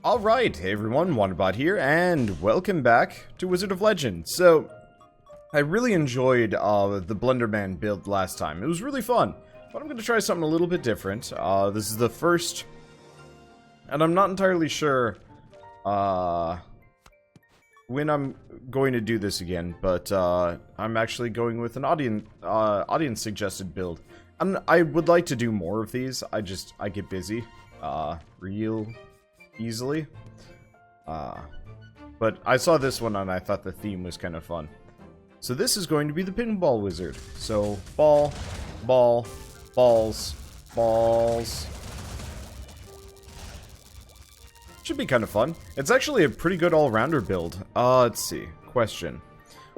Alright, hey everyone, Wanderbot here, and welcome back to Wizard of Legend. So, I really enjoyed the Blenderman build last time. It was really fun, but I'm going to try something a little bit different. This is the first, and I'm not entirely sure when I'm going to do this again, but I'm actually going with an audience-suggested build. I would like to do more of these, I get busy real easily. But I saw this one and I thought the theme was kind of fun. So this is going to be the Pinball Wizard. So, ball, ball, balls, balls. Should be kind of fun. It's actually a pretty good all-rounder build. Let's see. Question.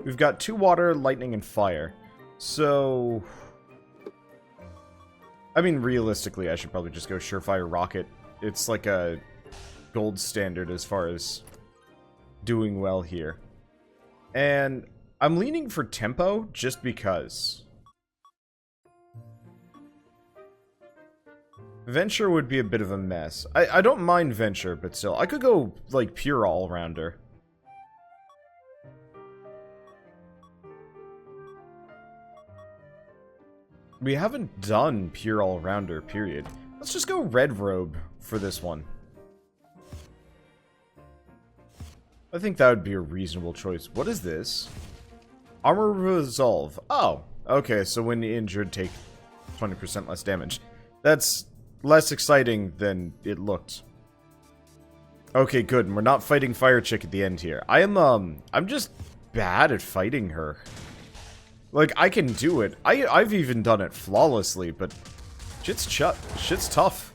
We've got 2 water, lightning, and fire. So, I mean, realistically, I should probably just go Surefire Rocket. It's like a gold standard as far as doing well here. And I'm leaning for tempo just because. Venture would be a bit of a mess. I don't mind Venture, but still. I could go, like, pure all-rounder. We haven't done pure all-rounder, period. Let's just go Red Robe for this one. I think that would be a reasonable choice. What is this? Armor Resolve. Oh, okay, so when injured, take 20% less damage. That's less exciting than it looked. Okay, good. And we're not fighting Fire Chick at the end here. I'm just bad at fighting her. Like, I can do it. I've even done it flawlessly, but shit's tough.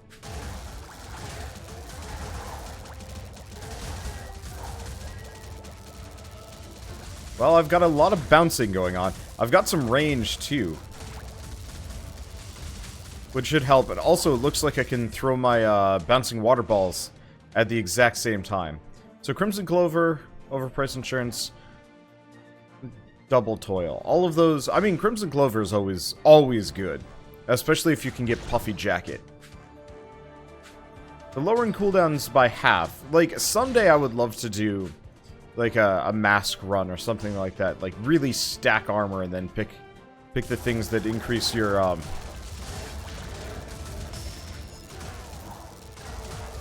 Well, I've got a lot of bouncing going on. I've got some range, too. Which should help. And also, it looks like I can throw my bouncing water balls at the exact same time. So, Crimson Clover, Overpriced Insurance, Double Toil. All of those... I mean, Crimson Clover is always good. Especially if you can get Puffy Jacket. The lowering cooldowns by half. Like, someday I would love to do like a mask run or something like that. Like, really stack armor and then pick the things that increase your,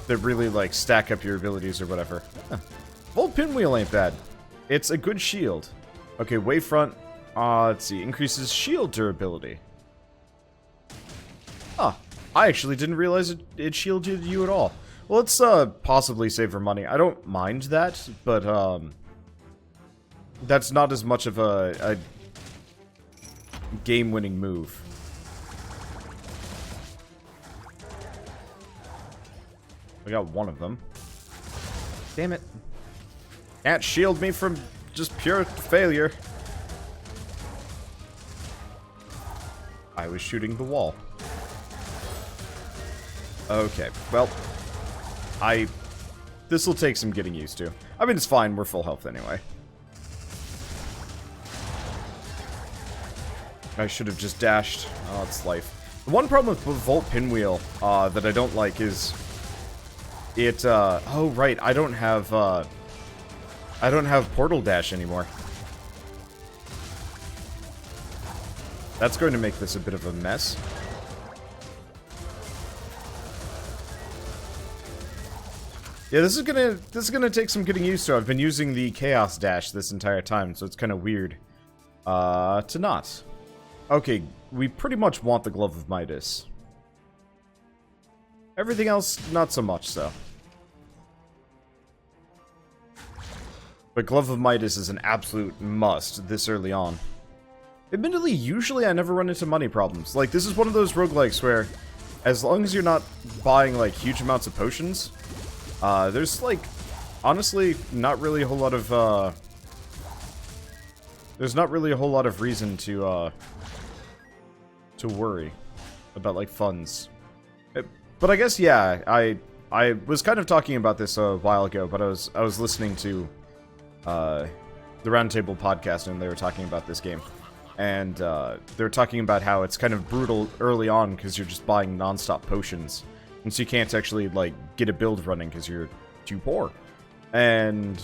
that really, like, stack up your abilities or whatever. Huh. Volt Pinwheel ain't bad. It's a good shield. Okay, Wavefront, let's see, increases shield durability. Ah, I actually didn't realize it shielded you at all. Well, let's possibly save her money. I don't mind that, but that's not as much of a game-winning move. I got one of them. Damn it. Can't shield me from just pure failure. I was shooting the wall. Okay, well, this'll take some getting used to. I mean, it's fine, we're full health anyway. I should have just dashed. Oh, it's life. The one problem with Volt Pinwheel, that I don't like is... It, oh, right, I don't have Portal Dash anymore. That's going to make this a bit of a mess. Yeah, this is gonna take some getting used to. I've been using the Chaos Dash this entire time, so it's kind of weird to not. Okay, we pretty much want the Glove of Midas. Everything else, not so much so. But Glove of Midas is an absolute must this early on. Admittedly, usually I never run into money problems. Like, this is one of those roguelikes where, as long as you're not buying, like, huge amounts of potions, there's, like, honestly, not really a whole lot of, there's not really a whole lot of reason to worry about, like, funds. But I guess, yeah, I was kind of talking about this a while ago, but I was listening to, the Roundtable podcast, and they were talking about this game. And, they were talking about how it's kind of brutal early on, because you're just buying non-stop potions. And so you can't actually, like, get a build running, because you're too poor. And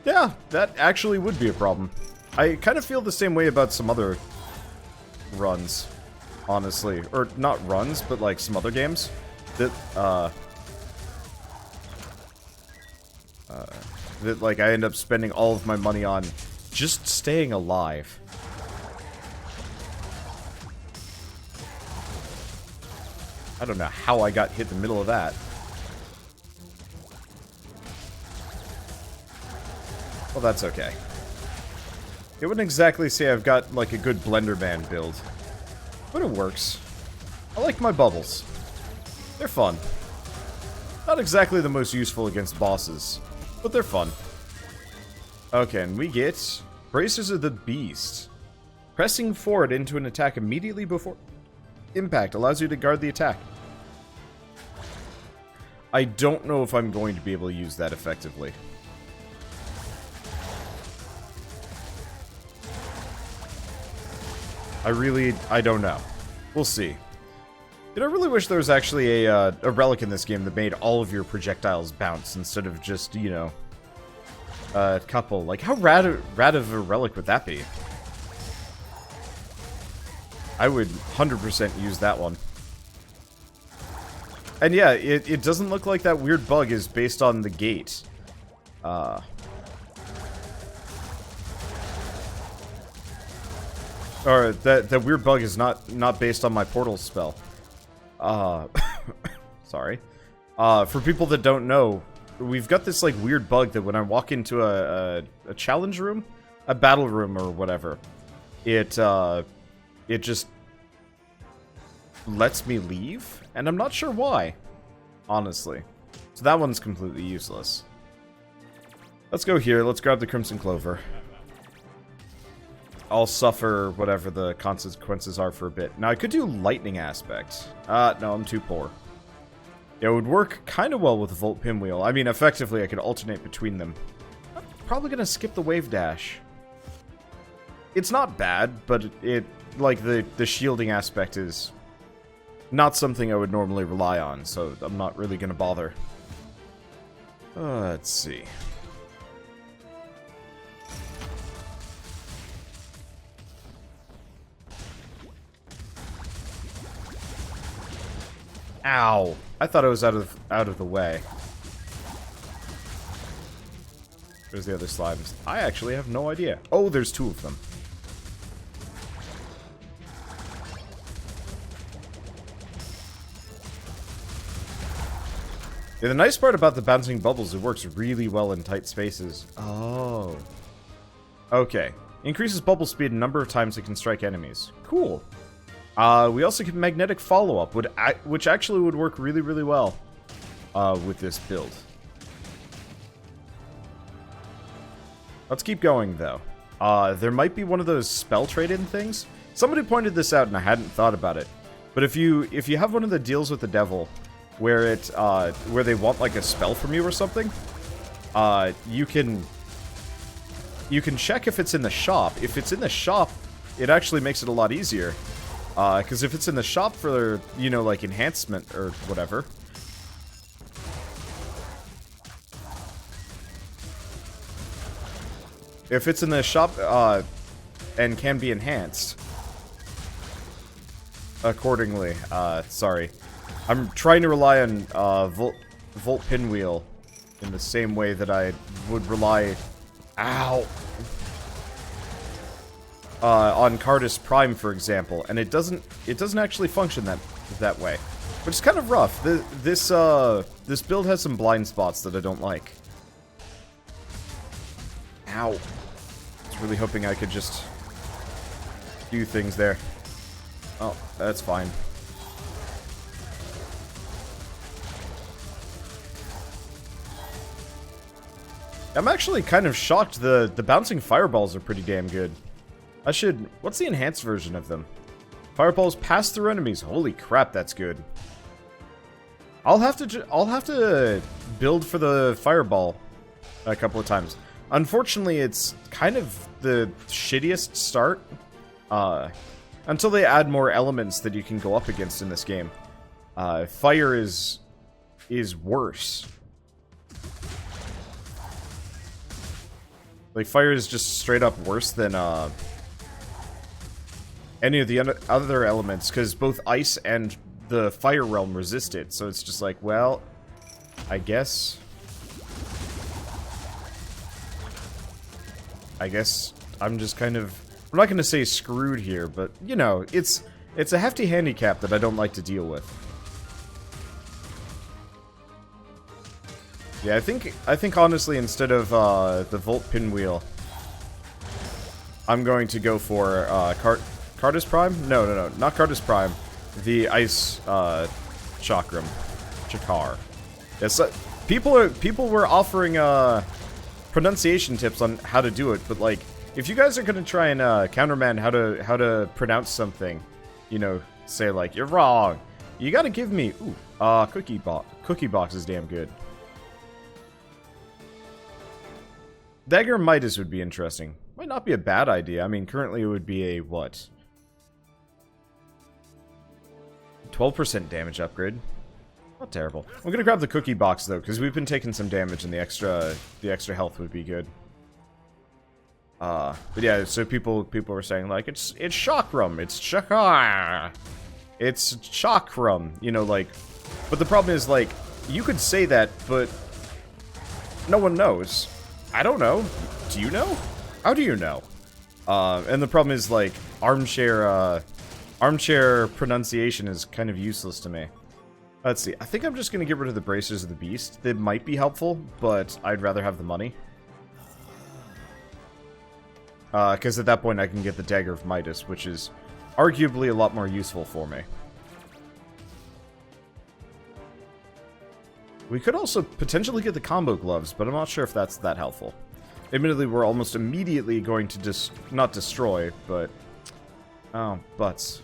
yeah, that actually would be a problem. I kind of feel the same way about some other runs, honestly. Or not runs, but like some other games that, that like I end up spending all of my money on just staying alive. I don't know how I got hit in the middle of that. Well, that's okay. It wouldn't exactly say I've got, like, a good Blender Man build. But it works. I like my bubbles. They're fun. Not exactly the most useful against bosses, but they're fun. Okay, and we get Bracers of the Beast. Pressing forward into an attack immediately before impact allows you to guard the attack. I don't know if I'm going to be able to use that effectively. I don't know. We'll see. I really wish there was actually a relic in this game that made all of your projectiles bounce instead of just, you know, a couple. Like, how rad of a relic would that be? I would 100% use that one. And yeah, it doesn't look like that weird bug is based on the gate. Or that weird bug is not based on my portal spell. Sorry. For people that don't know, we've got this like weird bug that when I walk into a challenge room, a battle room or whatever, it just lets me leave, and I'm not sure why, honestly. So that one's completely useless. Let's go here. Let's grab the Crimson Clover. I'll suffer whatever the consequences are for a bit. Now, I could do Lightning Aspect. No, I'm too poor. It would work kind of well with the Volt Pinwheel. I mean, effectively, I could alternate between them. I'm probably going to skip the Wave Dash. It's not bad, but like, the shielding aspect is not something I would normally rely on, so I'm not really going to bother. Let's see. Ow! I thought I was out of the way. Where's the other slimes? I actually have no idea. Oh, there's two of them. Yeah, the nice part about the bouncing bubbles, it works really well in tight spaces. Oh. Okay. Increases bubble speed a number of times it can strike enemies. Cool. We also get magnetic follow-up, which actually would work really, really well with this build. Let's keep going, though. There might be one of those spell trade-in things. Somebody pointed this out, and I hadn't thought about it. But if you have one of the deals with the devil, where they want like a spell from you or something, you can check if it's in the shop. If it's in the shop, it actually makes it a lot easier. Because if it's in the shop for, you know, like, enhancement or whatever... If it's in the shop, and can be enhanced... accordingly, sorry. I'm trying to rely on, Volt Pinwheel in the same way that I would rely... Ow! On Cardus Prime, for example, and it doesn't actually function that way, which is kind of rough. This build has some blind spots that I don't like. Ow! I was really hoping I could just do things there. Oh, that's fine. I'm actually kind of shocked. The bouncing fireballs are pretty damn good. What's the enhanced version of them? Fireballs pass through enemies. Holy crap, that's good. I'll have to build for the fireball a couple of times. Unfortunately, it's kind of the shittiest start. Until they add more elements that you can go up against in this game. Fire is worse. Like, fire is just straight up worse than, any of the other elements, because both ice and the fire realm resist it, so it's just like, well, I guess I'm just kind of, I'm not gonna say screwed here, but, you know, it's a hefty handicap that I don't like to deal with. Yeah, I think honestly, instead of, the Volt Pinwheel, I'm going to go for, Cardus Prime? No, not Cardus Prime. The Ice, Chakram. Chakar. Yes, people were offering, pronunciation tips on how to do it, but, like, if you guys are gonna try and, countermand how to pronounce something, you know, say, like, you're wrong, you gotta give me, Cookie Box is damn good. Dagger Midas would be interesting. Might not be a bad idea. I mean, currently it would be a, what? 12% damage upgrade. Not terrible. I'm gonna grab the cookie box though, because we've been taking some damage, and the extra health would be good. But yeah, so people were saying like it's chakram, it's chakar, it's chakram, you know, like. But the problem is, like, you could say that, but no one knows. I don't know. Do you know? How do you know? And the problem is, like, armchair pronunciation is kind of useless to me. Let's see. I think I'm just going to get rid of the Bracers of the Beast. They might be helpful, but I'd rather have the money. Because at that point I can get the Dagger of Midas, which is arguably a lot more useful for me. We could also potentially get the combo gloves, but I'm not sure if that's that helpful. Admittedly, we're almost immediately going to not destroy, but... Oh, butts.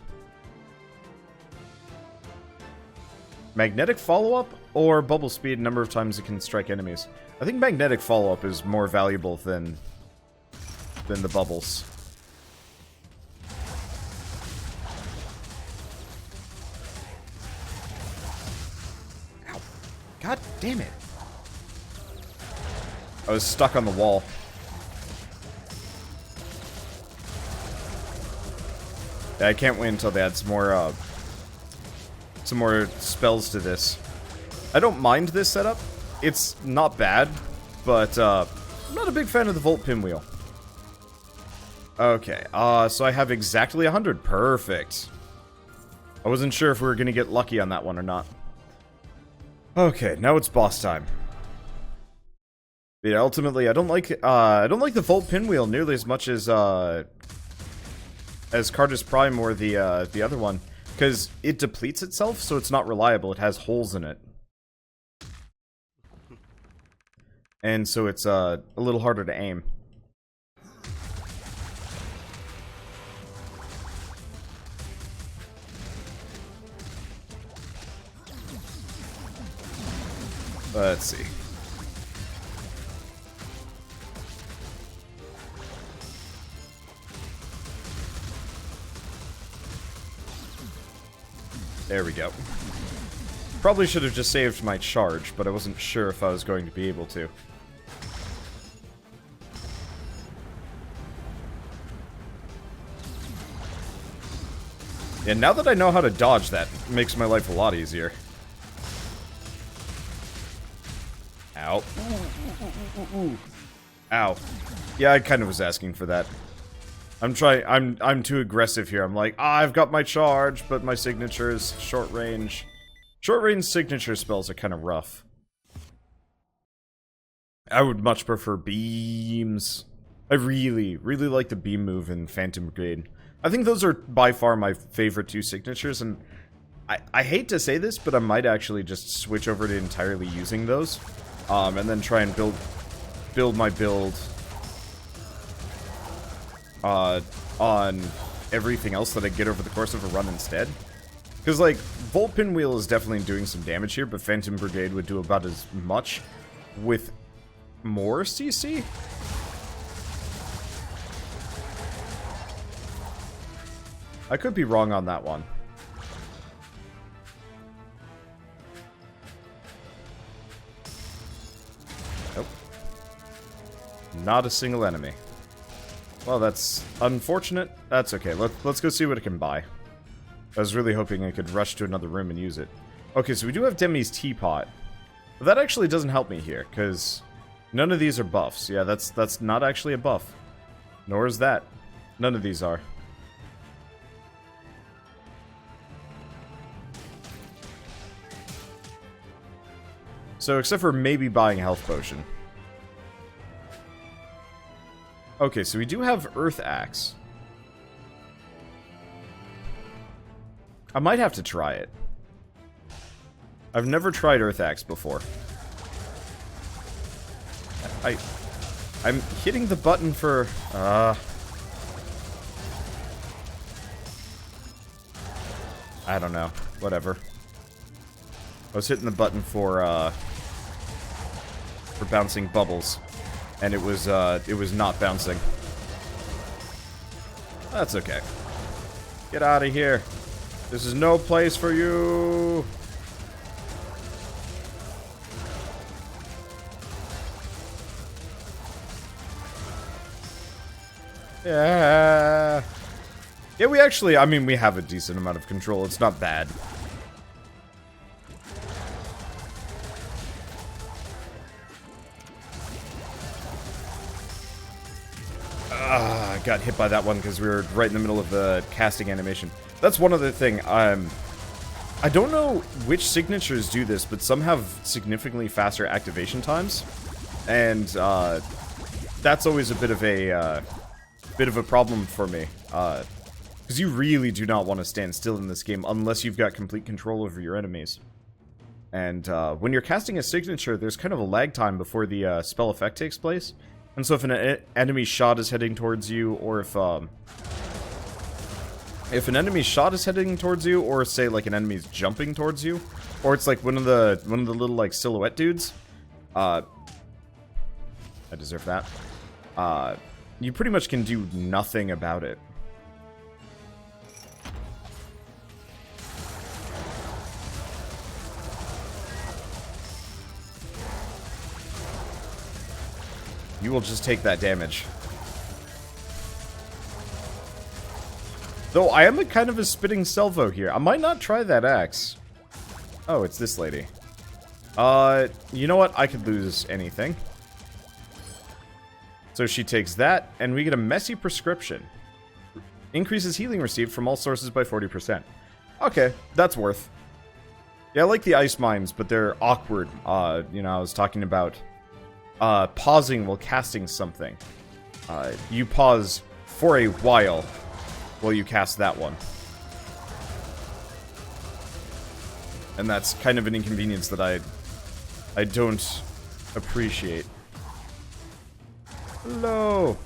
Magnetic follow-up or bubble speed, number of times it can strike enemies? I think magnetic follow-up is more valuable than the bubbles. Ow. God damn it. I was stuck on the wall. Yeah, I can't wait until they add some more spells to this. I don't mind this setup. It's not bad, but I'm not a big fan of the Volt Pinwheel. Okay, so I have exactly 100. Perfect. I wasn't sure if we were gonna get lucky on that one or not. Okay, now it's boss time. But yeah, ultimately, I don't like the Volt Pinwheel nearly as much as Cardus Prime or the other one, because it depletes itself, so it's not reliable. It has holes in it, and so it's a little harder to aim. Let's see. There we go. Probably should have just saved my charge, but I wasn't sure if I was going to be able to. And now that I know how to dodge that, it makes my life a lot easier. Ow. Ow. Yeah, I kind of was asking for that. I'm too aggressive here. I'm like, I've got my charge, but my signature is short range. Short range signature spells are kind of rough. I would much prefer beams. I really like the beam move in Phantom Brigade. I think those are by far my favorite two signatures, and I hate to say this, but I might actually just switch over to entirely using those, and then try and build my build on everything else that I get over the course of a run instead. Because, like, Volt Pinwheel is definitely doing some damage here, but Phantom Brigade would do about as much with more CC? I could be wrong on that one. Nope. Not a single enemy. Well, that's unfortunate. That's okay. Let's go see what it can buy. I was really hoping I could rush to another room and use it. Okay, so we do have Demi's teapot. But that actually doesn't help me here, because none of these are buffs. Yeah, that's not actually a buff. Nor is that. None of these are. So, except for maybe buying a health potion. Okay, so we do have Earth Axe. I might have to try it. I've never tried Earth Axe before. I'm hitting the button for... I don't know. Whatever. I was hitting the button for bouncing bubbles. And it was not bouncing. That's okay. Get out of here. This is no place for you. Yeah. Yeah, we actually, I mean, we have a decent amount of control. It's not bad. I got hit by that one because we were right in the middle of the casting animation. That's one other thing. I don't know which signatures do this, but some have significantly faster activation times, and that's always a bit of a problem for me. Because you really do not want to stand still in this game unless you've got complete control over your enemies. And when you're casting a signature, there's kind of a lag time before the spell effect takes place. And so if an enemy's shot is heading towards you, or if an enemy's shot is heading towards you, or say like an enemy's jumping towards you, or it's like one of the little like silhouette dudes, I deserve that. You pretty much can do nothing about it. You will just take that damage. Though I am kind of a spitting salvo here. I might not try that axe. Oh, it's this lady. You know what? I could lose anything. So she takes that, and we get a messy prescription. Increases healing received from all sources by 40%. Okay, that's worth. Yeah, I like the ice mines, but they're awkward. You know, I was talking about pausing while casting something. You pause for a while you cast that one. And that's kind of an inconvenience that I don't appreciate. Hello!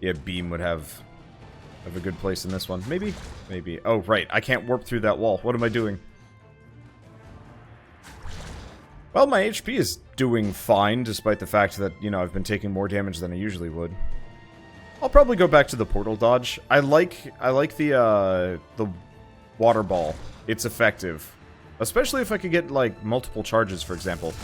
Yeah, Beam would have a good place in this one. Maybe? Maybe. Oh, right. I can't warp through that wall. What am I doing? Well, my HP is doing fine, despite the fact that, you know, I've been taking more damage than I usually would. I'll probably go back to the portal dodge. I like the water ball. It's effective. Especially if I could get, like, multiple charges, for example.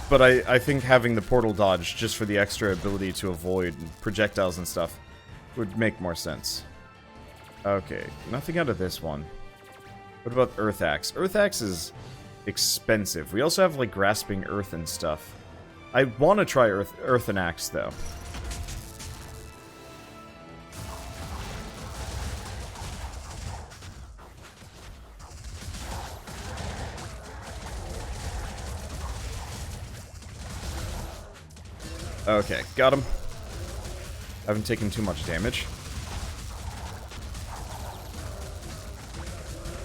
But I think having the portal dodge, just for the extra ability to avoid projectiles and stuff, would make more sense. Okay, nothing out of this one. What about Earth Axe? Earth Axe is expensive. We also have, like, Grasping Earth and stuff. I want to try Earthen Axe, though. Okay, got him. I haven't taken too much damage.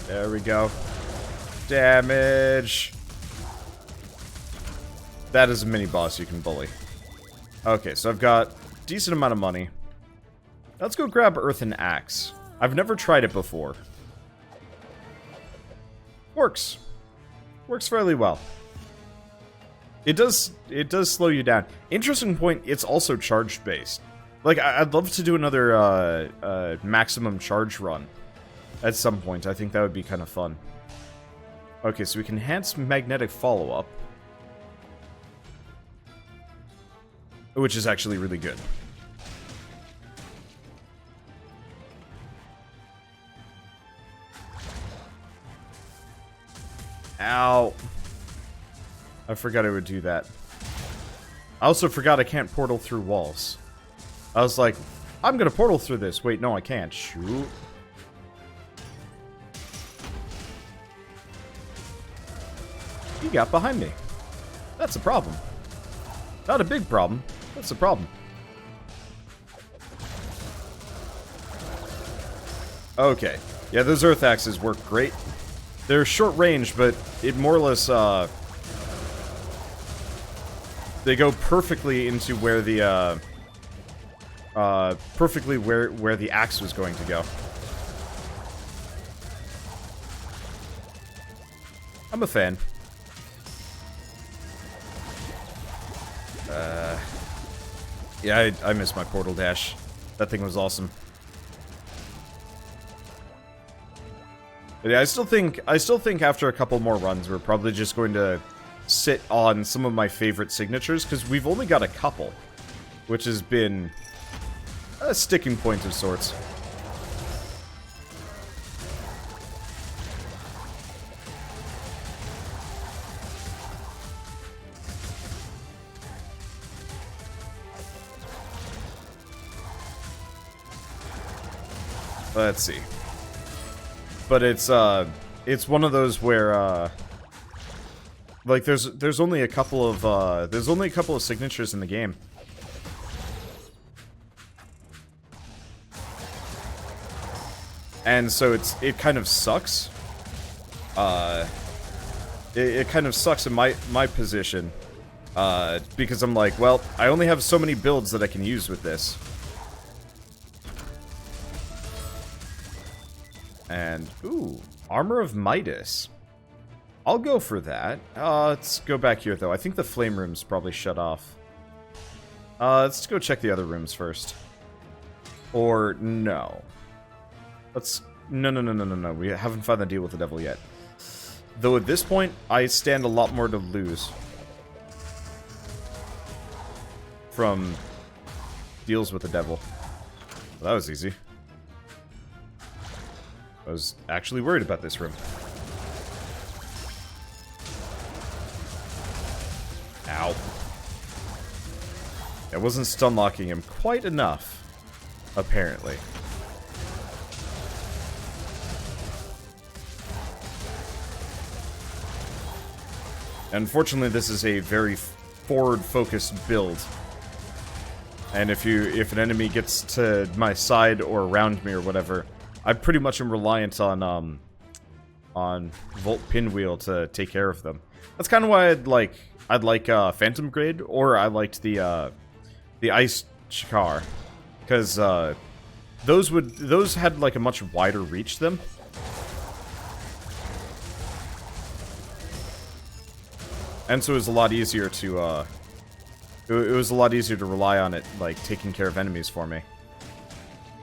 There we go. Damage! That is a mini-boss you can bully. Okay, so I've got a decent amount of money. Let's go grab Earthen Axe. I've never tried it before. Works. Works fairly well. It does slow you down. Interesting point, it's also charge-based. Like, I'd love to do another maximum charge run at some point. I think that would be kind of fun. Okay, so we can enhance magnetic follow-up, which is actually really good. Ow. I forgot I would do that. I also forgot I can't portal through walls. I was like, I'm gonna portal through this. Wait, no, I can't. Shoot. He got behind me. That's a problem. Not a big problem. That's a problem. Okay. Yeah, those earth axes work great. They're short range, but it more or less, they go perfectly into where the, perfectly where the axe was going to go. I'm a fan. Yeah, I missed my portal dash. That thing was awesome. But yeah, I still think after a couple more runs, we're probably just going to sit on some of my favorite signatures, because we've only got a couple, which has been a sticking point of sorts. Let's see. But it's one of those where, like, there's only a couple of signatures in the game. And so it kind of sucks. It kind of sucks in my position. Because I'm like, well, I only have so many builds that I can use with this. And, ooh, Armor of Midas. I'll go for that. Let's go back here, though. I think the flame room's probably shut off. Let's go check the other rooms first. Or, no. No. We haven't found the deal with the devil yet. Though at this point, I stand a lot more to lose from deals with the devil. Well, that was easy. I was actually worried about this room. Ow. I wasn't stun locking him quite enough, apparently. Unfortunately, this is a very forward-focused build. And if an enemy gets to my side or around me or whatever, I pretty much am reliant on Volt Pinwheel to take care of them. That's kind of why I'd like Phantom Grade, or I liked the Ice Chakar, because those had like a much wider reach to them. And so it was a lot easier to it was a lot easier to rely on it, like taking care of enemies for me.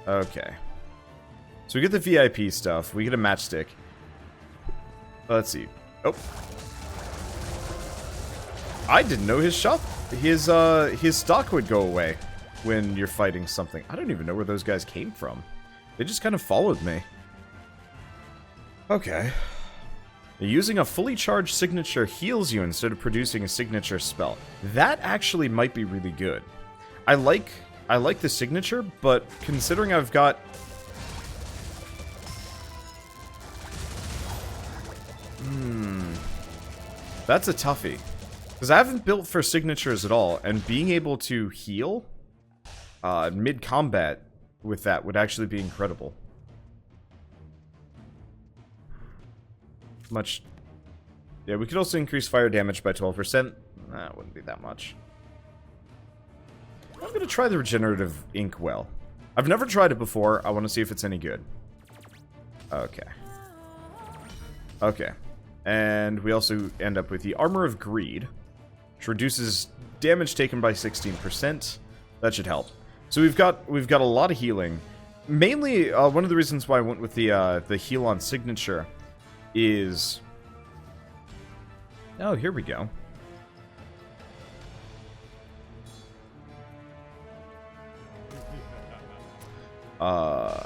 Okay. So we get the VIP stuff, we get a matchstick. Let's see. Oh. I didn't know his stock would go away when you're fighting something. I don't even know where those guys came from. They just kind of followed me. Okay. Using a fully charged signature heals you instead of producing a signature spell. That actually might be really good. I like the signature, but considering I've got... That's a toughie. Because I haven't built for signatures at all, and being able to heal mid-combat with that would actually be incredible. Much. Yeah, we could also increase fire damage by 12%. That wouldn't be that much. I'm going to try the regenerative inkwell. I've never tried it before. I want to see if it's any good. Okay. Okay. And we also end up with the Armor of Greed, which reduces damage taken by 16%. That should help. So we've got a lot of healing. Mainly, one of the reasons why I went with the heal on signature is... Oh, here we go. I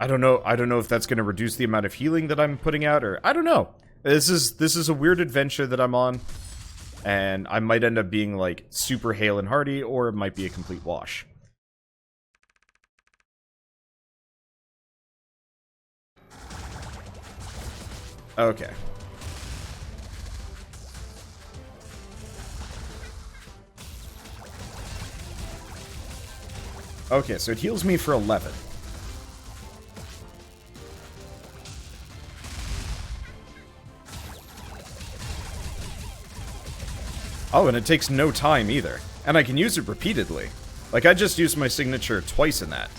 don't know if that's going to reduce the amount of healing that I'm putting out, or I don't know. This is a weird adventure that I'm on, and I might end up being like super hale and hearty, or it might be a complete wash. Okay. Okay, so it heals me for 11. Oh, and it takes no time either. And I can use it repeatedly. Like, I just used my signature twice in that.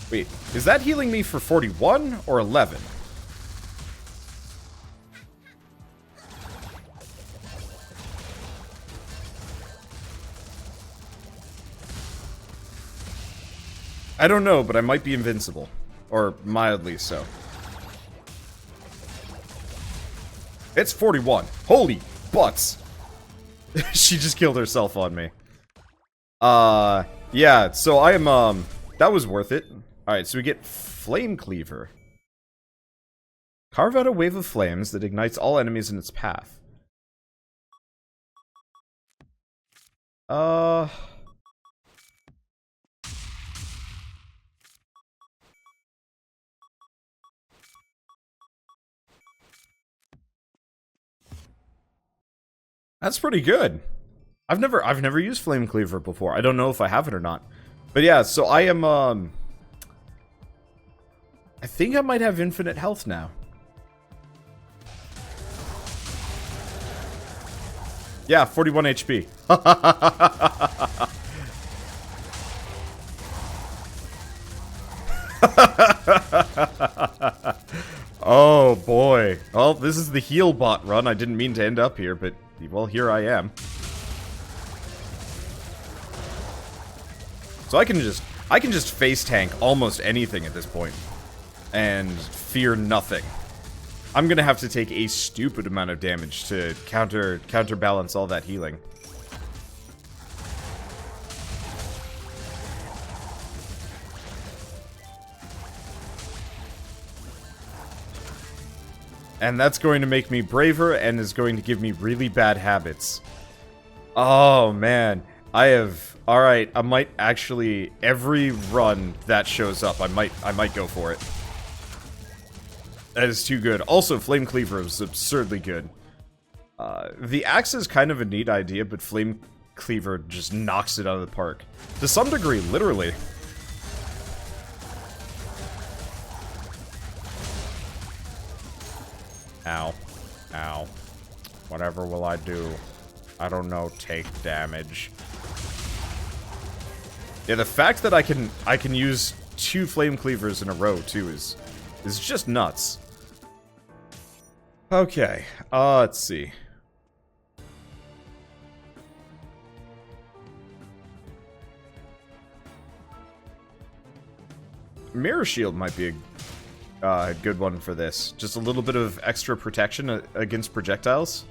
Wait, is that healing me for 41 or 11? I don't know, but I might be invincible. Or mildly so. It's 41. Holy butts! She just killed herself on me. Yeah, so I am, that was worth it. Alright, so we get Flame Cleaver. Carve out a wave of flames that ignites all enemies in its path. That's pretty good. I've never used Flame Cleaver before. I don't know if I have it or not. But yeah, so I am, I think I might have infinite health now. Yeah, 41 HP. Oh boy. Well, this is the heal bot run. I didn't mean to end up here, but, well, here I am. So I can just face tank almost anything at this point. And fear nothing. I'm gonna have to take a stupid amount of damage to counterbalance all that healing. And that's going to make me braver and is going to give me really bad habits. Oh man, alright, I might actually, every run that shows up, I might go for it. That is too good. Also, Flame Cleaver is absurdly good. The axe is kind of a neat idea, but Flame Cleaver just knocks it out of the park. To some degree, literally. Ow. Ow. Whatever will I do? I don't know, take damage. Yeah, the fact that I can use 2 Flame Cleavers in a row, too, is just nuts. Okay, let's see. Mirror Shield might be a good one for this. Just a little bit of extra protection against projectiles.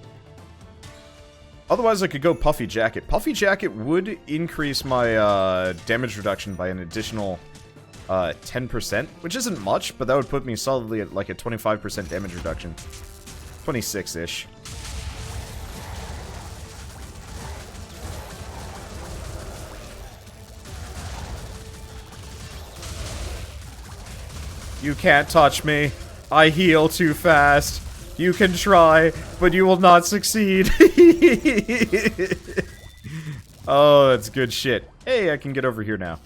Otherwise, I could go Puffy Jacket. Puffy Jacket would increase my damage reduction by an additional 10%, which isn't much, but that would put me solidly at like a 25% damage reduction. 26-ish. You can't touch me. I heal too fast. You can try, but you will not succeed. Oh, that's good shit. Hey, I can get over here now.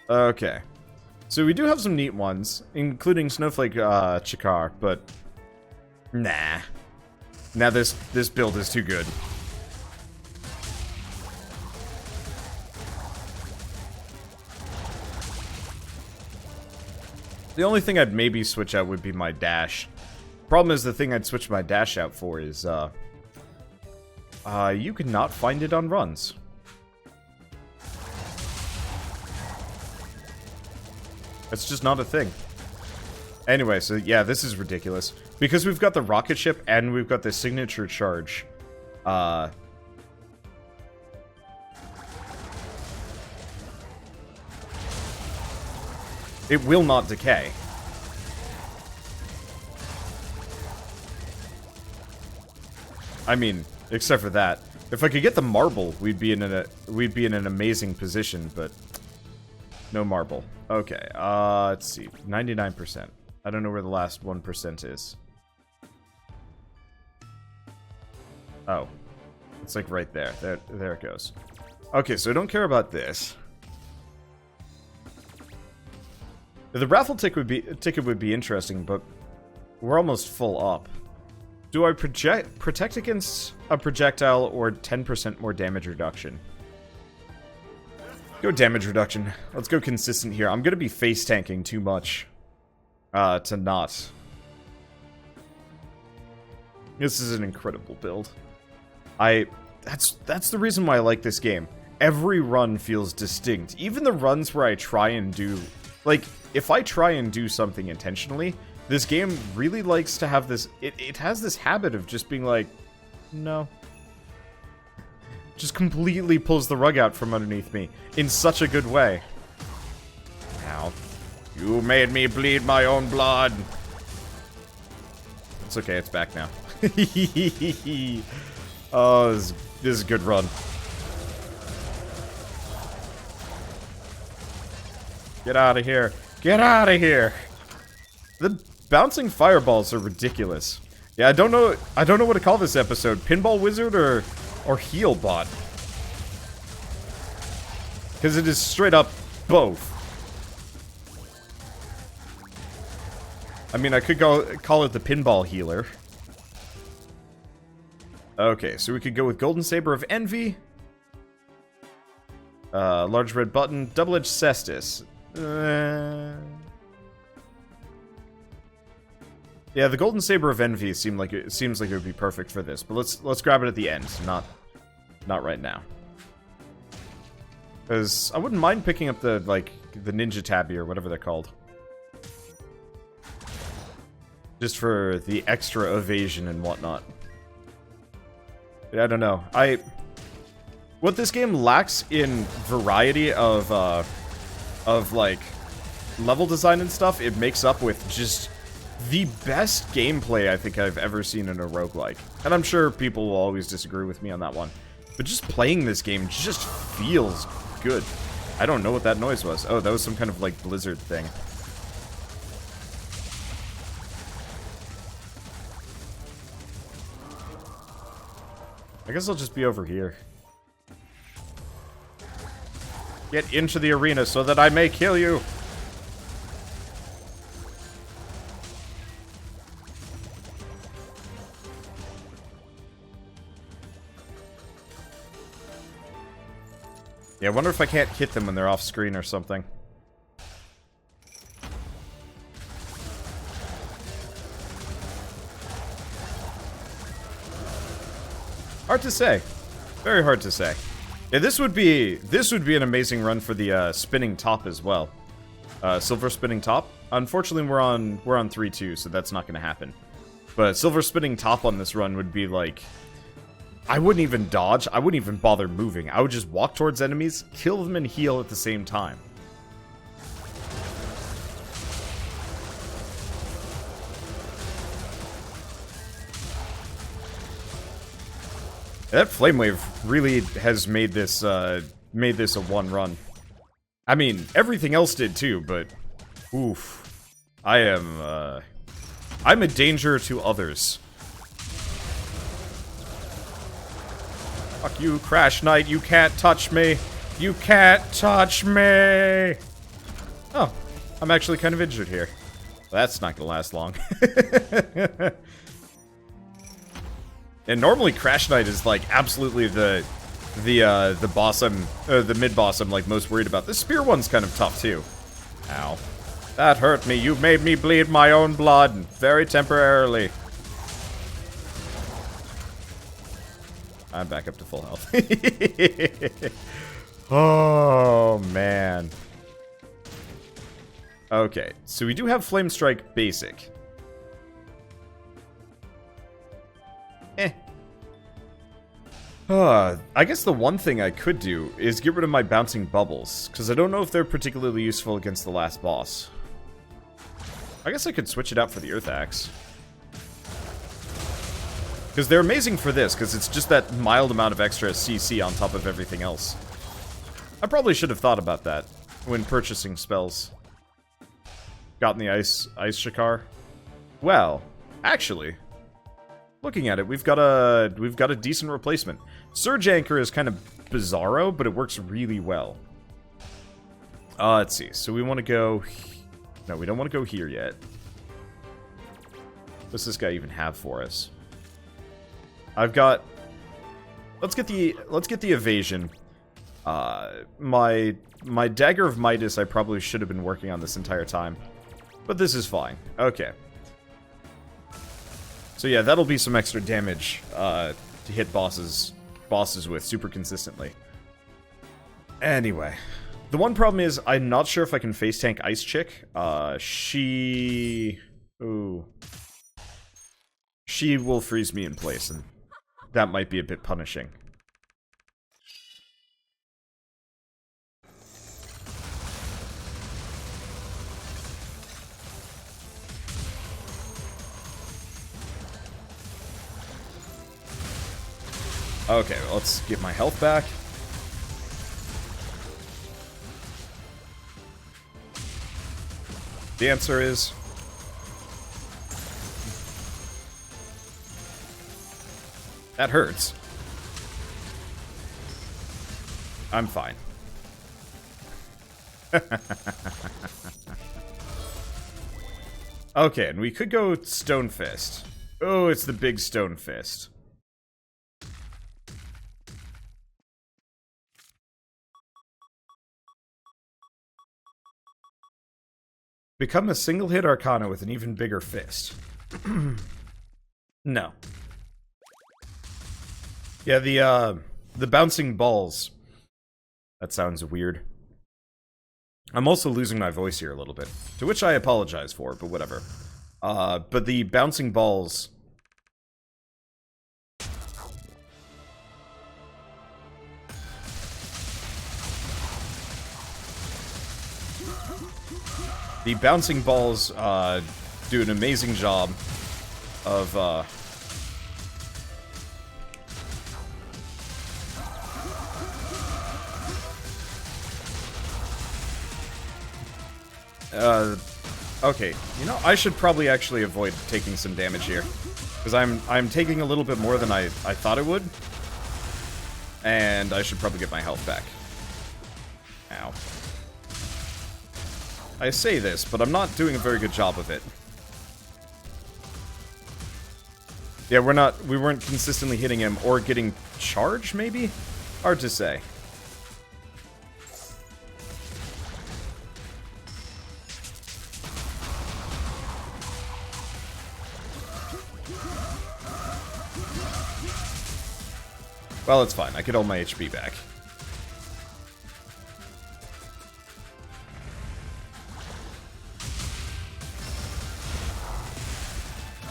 Okay. So we do have some neat ones, including Snowflake Chikar, but nah. Now this build is too good. The only thing I'd maybe switch out would be my dash. Problem is, the thing I'd switch my dash out for is, you cannot find it on runs. It's just not a thing. Anyway, so yeah, this is ridiculous. Because we've got the rocket ship and we've got the signature charge. It will not decay. I mean, except for that. If I could get the marble, we'd be in an amazing position, but no marble. Okay, let's see. 99%. I don't know where the last 1% is. Oh. It's like right there. There it goes. Okay, so I don't care about this. The raffle ticket would be interesting, but we're almost full up. Do I protect against a projectile or 10% more damage reduction? Go damage reduction. Let's go consistent here. I'm gonna be face tanking too much to not. This is an incredible build. That's the reason why I like this game. Every run feels distinct. Even the runs where I try and do, like, if I try and do something intentionally, this game really likes to have this, it has this habit of just being like, no. Just completely pulls the rug out from underneath me in such a good way. Ow. You made me bleed my own blood. It's okay, it's back now. Oh, this is a good run. Get out of here. Get out of here. The bouncing fireballs are ridiculous. Yeah, I don't know what to call this episode. Pinball Wizard or Heal Bot. Because it is straight up both. I mean, I could call it the Pinball Healer. Okay, so we could go with Golden Saber of Envy. Large red button. Double-edged cestus. Yeah, the Golden Saber of Envy seems like it would be perfect for this, but let's grab it at the end, not right now. Because I wouldn't mind picking up the Ninja Tabby or whatever they're called. Just for the extra evasion and whatnot. Yeah, I don't know. What this game lacks in variety of like level design and stuff, it makes up with just the best gameplay I think I've ever seen in a roguelike. And I'm sure people will always disagree with me on that one. But just playing this game just feels good. I don't know what that noise was. Oh, that was some kind of like blizzard thing. I guess I'll just be over here. Get into the arena so that I may kill you. Yeah, I wonder if I can't hit them when they're off screen or something. Hard to say. Very hard to say. Yeah, this would be an amazing run for the spinning top as well. Silver spinning top. Unfortunately, we're on 3-2, so that's not going to happen. But silver spinning top on this run would be like, I wouldn't even dodge. I wouldn't even bother moving. I would just walk towards enemies, kill them, and heal at the same time. That flame wave really has made this a one run. I mean, everything else did too, but oof. I'm a danger to others. Fuck you, Crash Knight, you can't touch me. You can't touch me. Oh, I'm actually kind of injured here. That's not gonna last long. And normally Crash Knight is like absolutely the boss the mid boss I'm like most worried about. The spear one's kind of tough too. Ow. That hurt me. You made me bleed my own blood. Very temporarily. I'm back up to full health. Oh, man. Okay, so we do have Flame Strike Basic. I guess the one thing I could do is get rid of my bouncing bubbles, because I don't know if they're particularly useful against the last boss. I guess I could switch it out for the Earth Axe. Because they're amazing for this, because it's just that mild amount of extra CC on top of everything else. I probably should have thought about that when purchasing spells. Gotten the Ice Shakar. Well, actually, looking at it, we've got a decent replacement. Surge Anchor is kind of bizarro, but it works really well. Let's see. So we want to go... No, we don't want to go here yet. What's this guy even have for us? I've got... Let's get the evasion. My Dagger of Midas I probably should have been working on this entire time. But this is fine. Okay. So yeah, that'll be some extra damage to hit bosses with super consistently. Anyway. The one problem is, I'm not sure if I can face tank Ice Chick. She will freeze me in place, and that might be a bit punishing. Okay, well, let's get my health back. The answer is... That hurts. I'm fine. Okay, and we could go Stone Fist. Oh, it's the big Stone Fist. Become a single-hit Arcana with an even bigger fist. No. Yeah, the bouncing balls. That sounds weird. I'm also losing my voice here a little bit, to which I apologize for, but whatever. But the bouncing balls... The bouncing balls do an amazing job of okay, you know, I should probably actually avoid taking some damage here, because I'm taking a little bit more than I thought I would, and I should probably get my health back. Ow. I say this, but I'm not doing a very good job of it. Yeah, we weren't consistently hitting him or getting charged, maybe? Hard to say. Well, it's fine. I get all my HP back.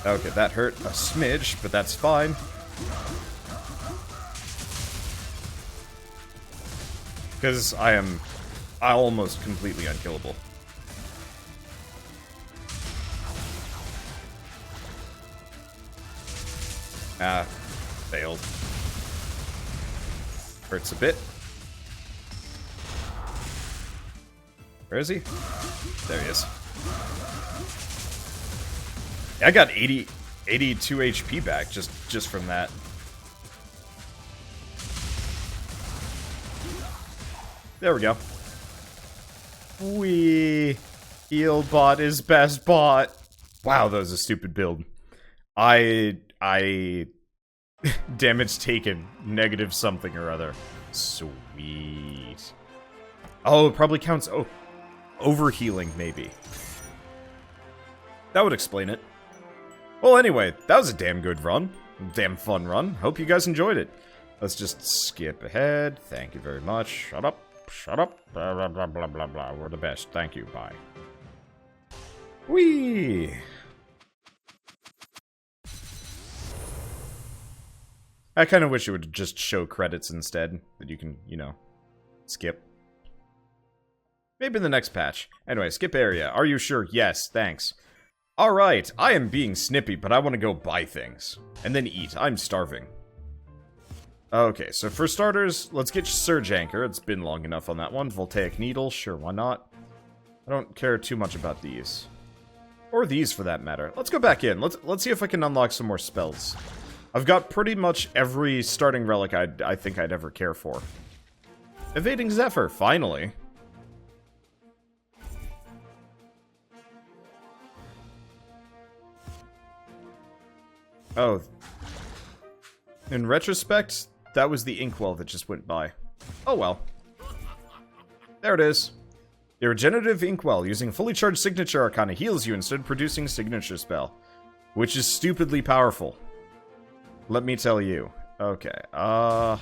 Okay, that hurt a smidge, but that's fine. Because I'm almost completely unkillable. Ah, failed. Hurts a bit. Where is he? There he is. I got 82 HP back just from that. There we go. Heal bot is best bot. Wow, that was a stupid build. I damage taken negative something or other. Sweet. Oh, it probably counts overhealing maybe. That would explain it. Well, anyway, that was a damn good run. Damn fun run. Hope you guys enjoyed it. Let's just skip ahead. Thank you very much. Shut up. Shut up. Blah, blah, blah, blah, blah, blah. We're the best. Thank you. Bye. Whee! I kind of wish it would just show credits instead. That you can, you know, skip. Maybe in the next patch. Anyway, skip area. Are you sure? Yes, thanks. Alright, I am being snippy, but I want to go buy things. And then eat. I'm starving. Okay, so for starters, let's get Surge Anchor. It's been long enough on that one. Voltaic Needle, sure, why not? I don't care too much about these. Or these, for that matter. Let's go back in. Let's see if I can unlock some more spells. I've got pretty much every starting relic I think I'd ever care for. Evading Zephyr, finally. Oh. In retrospect, that was the inkwell that just went by. Oh well. There it is. A regenerative inkwell using fully charged signature arcana heals you instead of producing signature spell. Which is stupidly powerful. Let me tell you. Okay, I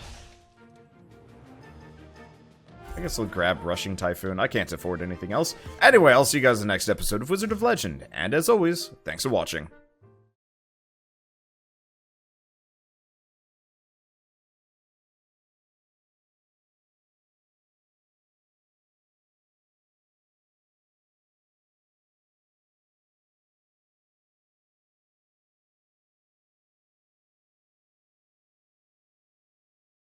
guess I'll grab Rushing Typhoon. I can't afford anything else. Anyway, I'll see you guys in the next episode of Wizard of Legend. And as always, thanks for watching.